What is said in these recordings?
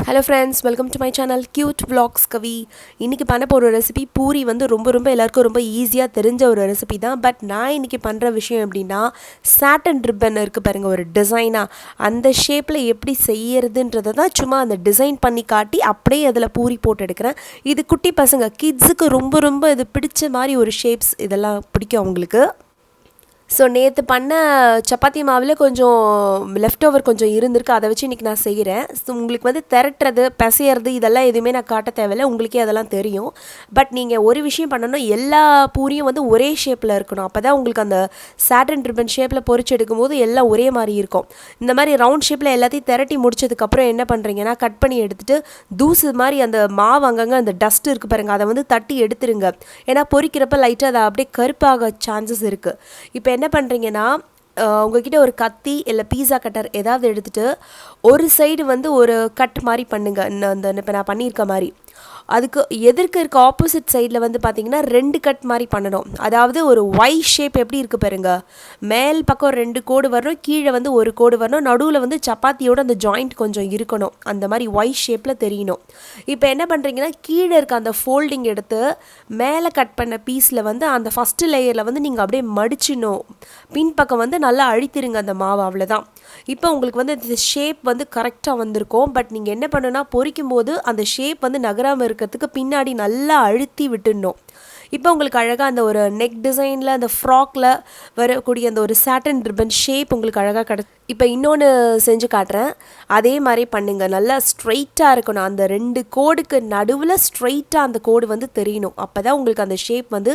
Hello friends, welcome to my channel Cute Vlogskavi. இன்னைக்கு பண்ண போற ரெசிபி பூரி வந்து ரொம்ப எல்லாருக்கும் ரொம்ப ஈஸியா தெரிஞ்ச ஒரு ரெசிபி தான். பட் நான் இன்னைக்கு பண்ற விஷயம் எப்படின்னா சாட்டன் ரிப்பன் இருக்கு பாருங்க, ஒரு டிசைனா அந்த ஷேப்ல எப்படி செய்யறதுன்றத தான் சும்மா அந்த டிசைன் பண்ணி காட்டி அப்படியே அதுல பூரி போட்டு எடுக்கிறேன். இது குட்டி பசங்க கிட்ஸுக்கு ரொம்ப இது பிடிச்ச மாதிரி ஒரு ஷேப்ஸ் இதெல்லாம் பிடிக்கும் அவங்களுக்கு. ஸோ நேற்று பண்ண சப்பாத்தி மாவில் கொஞ்சம் லெஃப்ட் ஓவர் கொஞ்சம் இருந்திருக்கு, அதை வச்சு இன்றைக்கி நான் செய்கிறேன். ஸோ உங்களுக்கு வந்து திரட்டுறது பிசையிறது இதெல்லாம் எதுவுமே நான் காட்ட தேவையில்லை, உங்களுக்கே அதெல்லாம் தெரியும். பட் நீங்கள் ஒரு விஷயம் பண்ணணும், எல்லா பூரியும் வந்து ஒரே ஷேப்பில் இருக்கணும். அப்போ தான் உங்களுக்கு அந்த சாட்டன் ரிப்பன் ஷேப்பில் பொரிச்சு எடுக்கும்போது எல்லாம் ஒரே மாதிரி இருக்கும். இந்த மாதிரி ரவுண்ட் ஷேப்பில் எல்லாத்தையும் திரட்டி முடிச்சதுக்கப்புறம் என்ன பண்ணுறீங்கன்னா கட் பண்ணி எடுத்துகிட்டு தூசு மாதிரி அந்த மாவு அங்கங்கே அந்த டஸ்ட் இருக்குது பாருங்கள், அதை வந்து தட்டி எடுத்துருங்க. ஏன்னா பொரிக்கிறப்ப லைட்டாக அதை அப்படியே கருப்பாக சான்சஸ் இருக்குது. இப்போ என்ன பண்ணுறீங்கன்னா உங்ககிட்ட ஒரு கத்தி இல்லை பீஸா கட்டர் ஏதாவது எடுத்துகிட்டு ஒரு சைடு வந்து ஒரு கட் மாதிரி பண்ணுங்க. இந்த இப்போ நான் பண்ணியிருக்க மாதிரி அதுக்கு எதிர்க்க இருக்க ஆப்போசிட் சைடில் வந்து பார்த்தீங்கன்னா 2 கட் மாதிரி பண்ணணும். அதாவது ஒரு ஒய் ஷேப் எப்படி இருக்குது பாருங்க, மேல் பக்கம் 2 கோடு வரணும், கீழே வந்து ஒரு கோடு வரணும், நடுவில் வந்து சப்பாத்தியோட அந்த ஜாயிண்ட் கொஞ்சம் இருக்கணும், அந்த மாதிரி ஒய் ஷேப்பில் தெரியணும். இப்போ என்ன பண்ணுறீங்கன்னா கீழே இருக்க அந்த ஃபோல்டிங் எடுத்து மேலே கட் பண்ண பீஸில் வந்து அந்த ஃபஸ்ட்டு லேயரில் வந்து நீங்கள் அப்படியே மடிச்சிடணும். பின்பக்கம் வந்து நல்லா அழித்திருங்க அந்த மாவு, அவ்வளோதான். இப்போ உங்களுக்கு வந்து இந்த ஷேப் வந்து கரெக்டாக வந்திருக்கும். பட் நீங்கள் என்ன பண்ணுன்னா பொரிக்கும் போது அந்த ஷேப் வந்து நகராமல் இருக்கிறதுக்கு பின்னாடி நல்லா அழுத்தி விட்டுடணும். இப்போ உங்களுக்கு அழகாக அந்த ஒரு நெக் டிசைனில் அந்த ஃப்ராக்கில் வரக்கூடிய அந்த ஒரு சாட்டன் ரிப்பன் ஷேப் உங்களுக்கு அழகாக இப்போ இன்னொன்று செஞ்சு காட்டுறேன், அதே மாதிரி பண்ணுங்கள். நல்லா ஸ்ட்ரெயிட்டாக இருக்கணும், அந்த 2 கோடுக்கு நடுவில் ஸ்ட்ரெயிட்டாக அந்த கோடு வந்து தெரியணும். அப்போ தான் உங்களுக்கு அந்த ஷேப் வந்து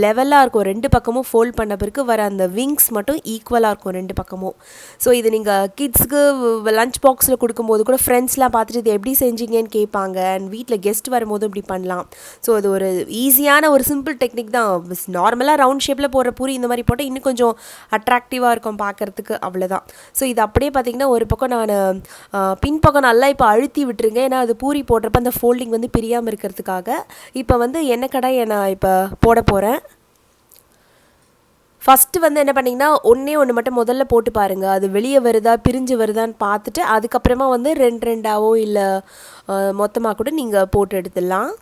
லெவலாக இருக்கும். 2 பக்கமும் ஃபோல்ட் பண்ண பிறகு வர அந்த விங்ஸ் மட்டும் ஈக்குவலாக இருக்கும் 2 பக்கமும். ஸோ இது நீங்கள் கிட்ஸுக்கு லஞ்ச் பாக்ஸில் கொடுக்கும்போது கூட ஃப்ரெண்ட்ஸ்லாம் பார்த்துட்டு இது எப்படி செஞ்சீங்கன்னு கேட்பாங்க. அண்ட் வீட்டில் கெஸ்ட் வரும்போது இப்படி பண்ணலாம். ஸோ அது ஒரு ஈஸியான ஒரு சிம்பிள் டெக்னிக் தான். நார்மலாக ரவுண்ட் ஷேப்பில் போடுற பூரி இந்த மாதிரி போட்டால் இன்னும் கொஞ்சம் அட்ராக்டிவாக இருக்கும் பார்க்குறதுக்கு, அவ்வளோதான். ஸோ இது அப்படியே பார்த்திங்கன்னா ஒரு பக்கம் நான் பின்பக்கம் நல்லா இப்போ அழுத்தி விட்டுருங்க, ஏன்னா அது பூரி போடுறப்ப அந்த ஃபோல்டிங் வந்து பிரியாமல் இருக்கிறதுக்காக. இப்போ வந்து எண்ணெய் கடாயை நான் இப்போ போட போகிறேன். ஃபஸ்ட்டு வந்து என்ன பண்ணிங்கன்னா ஒன்று மட்டும் முதல்ல போட்டு பாருங்கள், அது வெளியே வருதா பிரிஞ்சு வருதான்னு பார்த்துட்டு அதுக்கப்புறமா வந்து 2 இல்லை மொத்தமாக கூட நீங்கள் போட்டு எடுத்துடலாம்.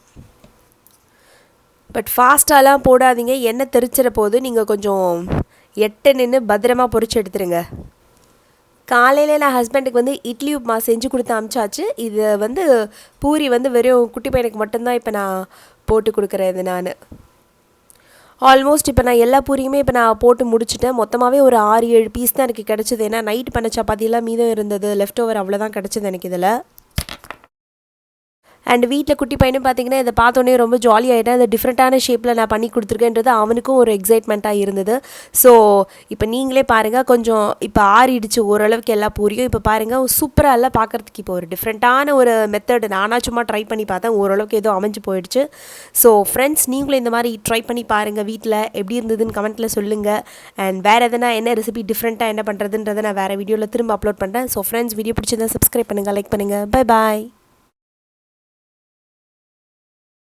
பட் ஃபாஸ்ட்டாலாம் போடாதீங்க, எண்ணெய் தெரிச்சிட போது. நீங்கள் கொஞ்சம் எட்ட நின்று பத்திரமா பொரிச்சு எடுத்துருங்க. காலையில் நான் ஹஸ்பண்டுக்கு வந்து இட்லி உப்புமா செஞ்சு கொடுத்து அமிச்சாச்சு. இது வந்து பூரி வந்து வெறும் குட்டி பையனுக்கு மட்டும்தான் இப்போ நான் போட்டு கொடுக்குறேன். நான் ஆல்மோஸ்ட் இப்போ நான் எல்லா பூரியுமே இப்போ நான் போட்டு முடிச்சுட்டேன். மொத்தமாகவே ஒரு 6-7 பீஸ் தான் எனக்கு கிடச்சிது. ஏன்னா நைட் பண்ண சப்பாத்திலாம் மீதம் இருந்தது, லெஃப்ட் ஓவர் அவ்வளோதான் கிடச்சிது எனக்கு இதில். அண்ட் வீட்டில் குட்டி பையனும் பார்த்தீங்கன்னா இதை பார்த்தோன்னே ரொம்ப ஜாலி ஆகிட்டேன். அந்த டிஃப்ரெண்ட்டான ஷேப்பில் நான் பண்ணி கொடுத்துருக்கேன்றது அவனுக்கும் ஒரு எக்ஸைட்மெண்ட்டாக இருந்தது. ஸோ இப்போ நீங்களே பாருங்கள், கொஞ்சம் இப்போ ஆறிடுச்சு ஓரளவுக்கு எல்லா பூரியும். இப்போ பாருங்கள் சூப்பராக எல்லாம் பார்க்குறதுக்கு இப்போ ஒரு டிஃப்ரெண்ட்டான ஒரு மெத்தட் நானாக சும்மா ட்ரை பண்ணி பார்த்தேன், ஓரளவுக்கு ஏதோ அமைஞ்சு போயிடுச்சு. ஸோ ஃப்ரெண்ட்ஸ், நீங்களும் இந்த மாதிரி ட்ரை பண்ணி பாருங்கள் வீட்டில், எப்படி இருந்ததுன்னு கமெண்ட்டில் சொல்லுங்கள். அண்ட் வேறு எதனா என்ன ரெசிபி டிஃப்ரெண்ட்டாக என்ன பண்ணுறதுன்றதை நான் வேறு வீடியோவில் திரும்ப அப்லோட் பண்ணுறேன். ஸோ ஃப்ரெண்ட்ஸ், வீடியோ பிடிச்சிருந்தா சப்ஸ்கிரைப் பண்ணுங்கள், லைக் பண்ணுங்கள். Bye bye.